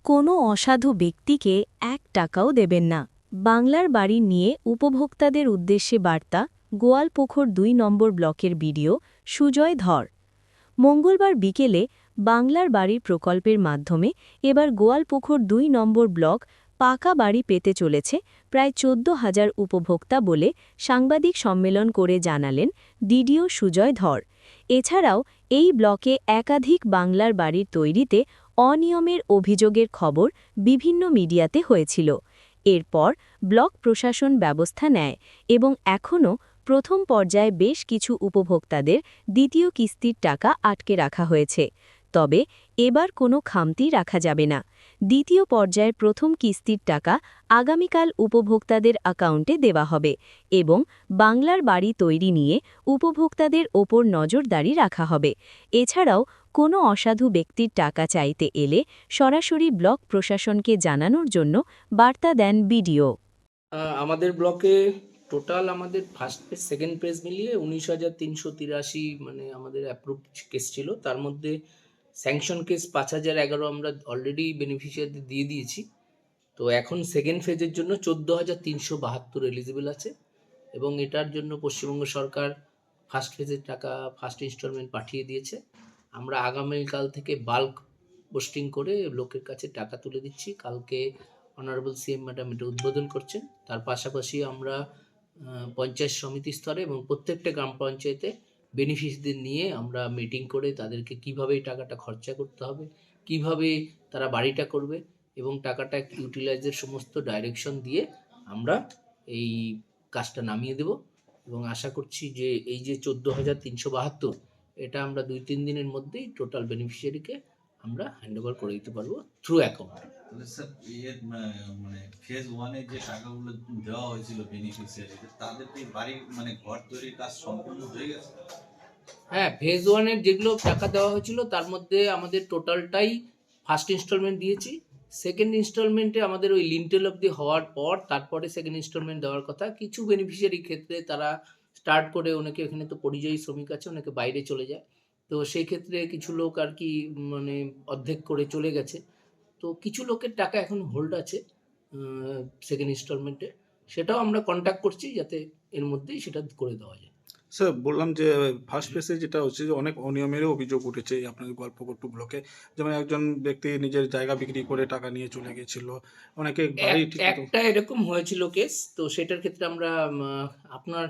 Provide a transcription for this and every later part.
কোনো অসাধু ব্যক্তিকে ১ টাকাও দেবেন না। বাংলার বাড়ি নিয়ে উপভোক্তাদের উদ্দেশ্যে বার্তা গোয়ালপুকুর ২ নম্বর ব্লকের বিডিও সুজয় ধর। মঙ্গলবার বিকেলে বাংলার বাড়ি প্রকল্পের মাধ্যমে এবার গোয়ালপুকুর ২ নম্বর ব্লক পাকা বাড়ি পেতে চলেছে প্রায় ১৪,০০০ উপভোক্তা বলে সাংবাদিক সম্মেলন করে জানালেন ডিডিও সুজয় ধর। এছাড়াও এই ব্লকে একাধিক বাংলার বাড়ির তৈরিতে অনিয়মের অভিযোগের খবর বিভিন্ন মিডিয়াতে হয়েছিল। এরপর ব্লক প্রশাসন ব্যবস্থা নেয় এবং এখনও প্রথম পর্যায়ে বেশ কিছু উপভোক্তাদের দ্বিতীয় কিস্তির টাকা আটকে রাখা হয়েছে। তবে এবার কোনো খামতি রাখা যাবে না। দ্বিতীয় পর্যায়ের প্রথম কিস্তির টাকা আগামীকাল উপভোক্তাদের অ্যাকাউন্টে দেওয়া হবে এবং বাংলার বাড়ি তৈরি নিয়ে উপভোক্তাদের ওপর নজরদারি রাখা হবে। এছাড়াও কোনো অসাধু ব্যক্তির টাকা চাইতে এলে সরাসরি ব্লক প্রশাসনকে জানানোর জন্য বার্তা দেন বিডিও। আমাদের ব্লকে টোটাল আমাদের ফার্স্ট পেজ সেকেন্ড পেজ মিলিয়ে ১৯,৩৮৩ মানে আমাদের অ্যাপ্রুভ কেস ছিল। তার মধ্যে স্যাংশন কেস ৫,০১১ আমরা অলরেডি বেনিফিশিয়ারিদের দিয়ে দিয়েছি। তো এখন সেকেন্ড ফেজের জন্য ১৪,৩৭২ এলিজিবল আছে এবং এটার জন্য পশ্চিমবঙ্গ সরকার ফার্স্ট ফেজের টাকা ফার্স্ট ইনস্টলমেন্ট পাঠিয়ে দিয়েছে। আমরা আগামীকাল থেকে বাল্ক পোস্টিং করে লোকের কাছে টাকা তুলে দিচ্ছি। কালকে অনারেবল সিএম ম্যাডাম এটা উদ্বোধন করছেন। তার পাশাপাশি আমরা পঞ্চায়েত সমিতি স্তরে এবং প্রত্যেকটা গ্রাম পঞ্চায়েতে বেনিফিশিয়ারিদের নিয়ে আমরা মিটিং করে তাদেরকে কীভাবে এই টাকাটা খরচা করতে হবে, কিভাবে তারা বাড়িটা করবে এবং টাকাটা ইউটিলাইজের সমস্ত ডাইরেকশন দিয়ে আমরা এই কাজটা নামিয়ে দেব এবং আশা করছি যে এই যে ১৪,৩৭২ এটা আমরা ২-৩ দিনের মধ্যেই টোটাল বেনিফিশিয়ারিকে আমরা হ্যান্ডওভার করে দিতে পারবো থ্রু অ্যাকাউন্ট। তাহলে স্যার মানে ফেজ 1 এ যে টাকাগুলো দেওয়া হয়েছিল বেনিফিশিয়ারিদের তাদের কি বাড়ি মানে ঘর তৈরির কাজ সম্পূর্ণ হয়ে গেছে? হ্যাঁ, ফেজ 1 এর যেগুলো টাকা দেওয়া হয়েছিল তার মধ্যে আমাদের টোটালটাই ফার্স্ট ইনস্টলমেন্ট দিয়েছি। সেকেন্ড ইনস্টলমেন্টে আমাদের ওই লিন্টেল অবধি হওয়ার পর তারপরে সেকেন্ড ইনস্টলমেন্ট দেওয়ার কথা। কিছু বেনিফিশিয়ারির ক্ষেত্রে তারা স্টার্ট করে অনেকে এখানে তো পরিযায়ী শ্রমিক আছে, অনেকে বাইরে চলে যায়। তো সেই ক্ষেত্রে কিছু লোক আর কি মানে অর্ধেক করে চলে গেছে। তো কিছু লোকের টাকা এখন হোল্ড আছে সেকেন্ড ইনস্টলমেন্টে। সেটাও আমরা কন্ট্যাক্ট করছি যাতে এর মধ্যেই সেটা করে দেওয়া যায়। স্যার বললাম যে ফার্স্ট ফেজে যেটা হচ্ছে যে অনেক অনিয়মেরও অভিযোগ উঠেছে আপনাদের গোয়ালপুকুর 2 ব্লকে। যেমন একজন ব্যক্তি নিজের জায়গা বিক্রি করে টাকা নিয়ে চলে গিয়েছিল। অনেকে বাড়ি ঠিকমতো একটা এরকম হয়েছিল কেস। তো সেটার ক্ষেত্রে আমরা আপনার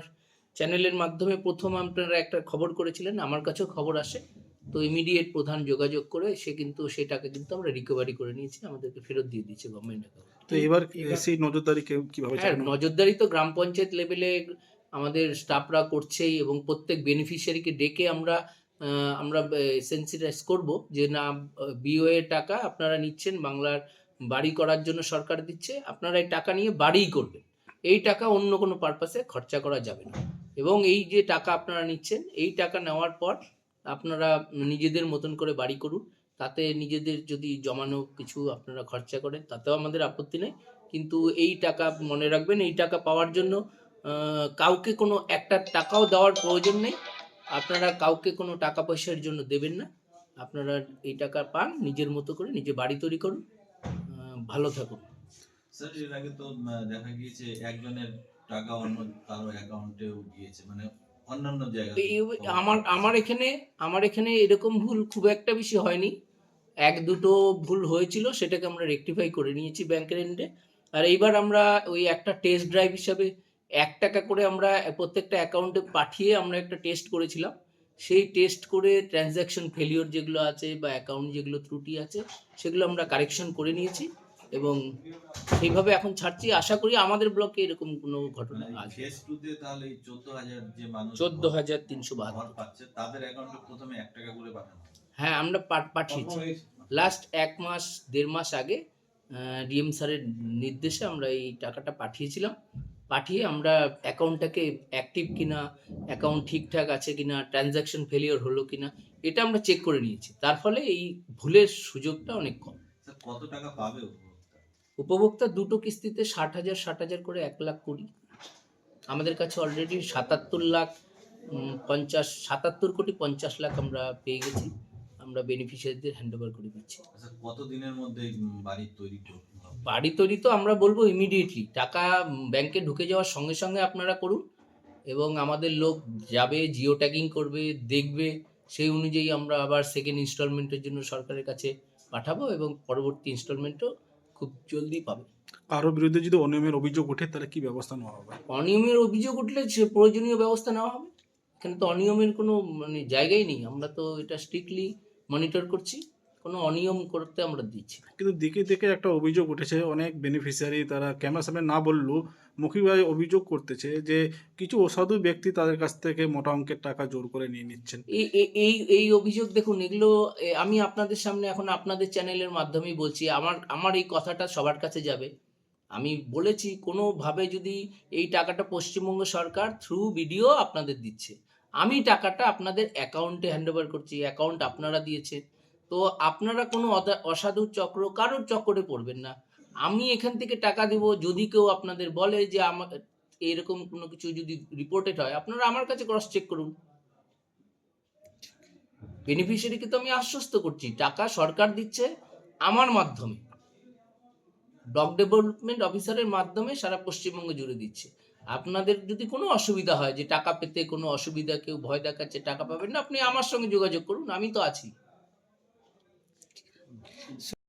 চ্যানেলের মাধ্যমে ১ম আপনারা একটা খবর করেছিলেন। আমার কাছেও খবর আসে। তো ইমিডিয়েট প্রধান যোগাযোগ করে সে কিন্তু সেই টাকা কিন্তু আমরা রিকভারি করে নিয়েছি। আমাদেরকে ফেরত দিয়ে দিয়েছে গভর্নমেন্ট অ্যাকাউন্টে। তো এবার সেই নজরদারি কিভাবে হ্যাঁ, চালানো? নজরদারি তো গ্রাম পঞ্চায়েত লেভেলে আমাদের স্টাফরা করছেই এবং প্রত্যেক বেনিফিশিয়ারিকে ডেকে আমরা আমরা সেনসিটাইজ করব যে না বিওএ টাকা আপনারা নিচ্ছেন, বাংলার বাড়ি করার জন্য সরকার দিচ্ছে। আপনারা এই টাকা নিয়ে বাড়িই করবেন। এই টাকা অন্য কোনো পারপাসে খরচা করা যাবে না। এবং এই যে টাকা আপনারা নিচ্ছেন, এই টাকা নেওয়ার পর আপনারা নিজেদের মতন করে বাড়ি করুন। তাতে নিজেদের যদি জমানো কিছু আপনারা খরচা করেন তাতেও আমাদের আপত্তি নেই। কিন্তু এই টাকা মনে রাখবেন, এই টাকা পাওয়ার জন্য কাউকে কোনো একটা টাকাও দেওয়ার প্রয়োজন নেই। আপনারা কাউকে কোনো টাকা পয়সার জন্য দেবেন না। আপনারা এই টাকা পান, নিজের মতো করে নিজে বাড়ি তৈরি করুন, ভালো থাকুন। স্যার এর আগে তো দেখা গিয়েছে একজনের টাকা অন্য কারো অ্যাকাউন্টেও গিয়েছে, মানে অন্যান্য জায়গা থেকে আমার এখানে এরকম ভুল খুব একটা বেশি হয়নি। ১-২টো ভুল হয়েছিল, সেটাকে আমরা রেকটিফাই করে নিয়েছি ব্যাংকের এন্ডে। আর এইবার আমরা ওই একটা টেস্ট ড্রাইভ হিসাবে ৳১ করে আমরা প্রত্যেকটা অ্যাকাউন্টে পাঠিয়ে আমরা একটা টেস্ট করেছিলাম। সেই টেস্ট করে ট্রান্সেকশন ফেলিওর যেগুলো আছে বা অ্যাকাউন্ট যেগুলো ত্রুটি আছে সেগুলো আমরা কারেকশন করে নিয়েছি এবং সেইভাবে এখন ছাড়ছি। আশা করি আমাদের ব্লকে এরকম কোনো ঘটনা আসবে। ফেজ 2 তে তাহলে এই ১৪,০০০ যে মানুষ ১৪,৩৭২ ঘর পাচ্ছে তাদের অ্যাকাউন্টে প্রথমে ৳১ করে পাঠানো। হ্যাঁ, আমরা পাঠিয়েছি। লাস্ট ১ মাস ১.৫ মাস আগে ডিএম স্যারের নির্দেশে আমরা এই টাকাটা পাঠিয়েছিলাম। পাঠিয়ে আমরা অ্যাকাউন্টটাকে অ্যাক্টিভ কিনা, অ্যাকাউন্ট ঠিকঠাক আছে কিনা, ট্রান্সেকশন ফেলিওর হলো কিনা এটা আমরা চেক করে নিয়েছি। তার ফলে এই ভুলের সুযোগটা অনেক কম। স্যার কত টাকা পাবে উপভোক্তা? উপভোক্তা ২ টো কিস্তিতে ৬০,০০০ ৬০,০০০ করে ১,২০,০০০। আমাদের কাছে অলরেডি ৭৭,৫০,৭৭,৫০,০০,০০০ আমরা পেয়ে গেছি। আমরা বেনিফিশিয়ারিদের হ্যান্ড ওভার করে দিচ্ছি। আচ্ছা, কতদিনের মধ্যে বাড়ি তৈরি করতে হবে? বাড়ি তৈরি তো আমরা বলবো ইমিডিয়েটলি, টাকা ব্যাংকে ঢুকে যাওয়ার সঙ্গে সঙ্গে আপনারা করুন, এবং আমাদের লোক যাবে, জিও ট্যাগিং করবে, দেখবে, সেই অনুযায়ী আমরা আবার সেকেন্ড ইনস্টলমেন্টের জন্য সরকারের কাছে পাঠাবো, এবং পরবর্তী ইনস্টলমেন্টও খুব জলদি পাবে। কারোর বিরুদ্ধে যদি অনিয়মের অভিযোগ ওঠে তাহলে কি ব্যবস্থা নেওয়া হবে? অনিয়মের অভিযোগ উঠলে সে প্রয়োজনীয় ব্যবস্থা নেওয়া হবে। এখানে তো অনিয়মের কোনো জায়গাই নেই, আমরা তো এটা স্ট্রিক্টলি মনিটর করছি, কোনো অনিয়ম করতে আমরা দিচ্ছি না। কিন্তু দিকে দিকে একটা অভিযোগ উঠেছে, অনেক বেনিফিশিয়ারি তারা ক্যামেরার সামনে না বললেও মৌখিকভাবে অভিযোগ করতেছে যে কিছু অসাধু ব্যক্তি তাদের কাছ থেকে মোটা অঙ্কের টাকা জোর করে নিয়ে নিচ্ছেন। এই অভিযোগ দেখুন, এগুলো আমি আপনাদের সামনে এখন আপনাদের চ্যানেলের মাধ্যমেই বলছি, আমার এই কথাটা সবার কাছে যাবে। আমি বলেছি কোনোভাবে যদি এই টাকাটা পশ্চিমবঙ্গ সরকার থ্রু ভিডিও আপনাদের দিচ্ছে, আমি টাকাটা আপনাদের অ্যাকাউন্টে হ্যান্ড ওভার করছি, অ্যাকাউন্ট আপনারা দিয়েছেন, তো আপনারা কোনো অসাধু চক্র কারোর চক্করে পড়বেন না। আমি এখান থেকে টাকা দেব, যদি কেউ আপনাদের বলে যে আমার এরকম কোনো কিছু যদি রিপোর্টেড হয়, আপনারা আমার কাছে ক্রস চেক করুন। বেনিফিশিয়ারিকে তো আমি আশ্বস্ত করছি, টাকা সরকার দিচ্ছে আমার মাধ্যমে, ব্লক ডেভেলপমেন্ট অফিসারের মাধ্যমে সারা পশ্চিমবঙ্গ জুড়ে দিচ্ছে। আপনাদের যদি কোনো অসুবিধা হয়, যে টাকা পেতে কোনো অসুবিধা, কেউ ভয় দেখাচ্ছে টাকা পাবেন না, আপনি আমার সঙ্গে যোগাযোগ করুন, আমি তো আছি।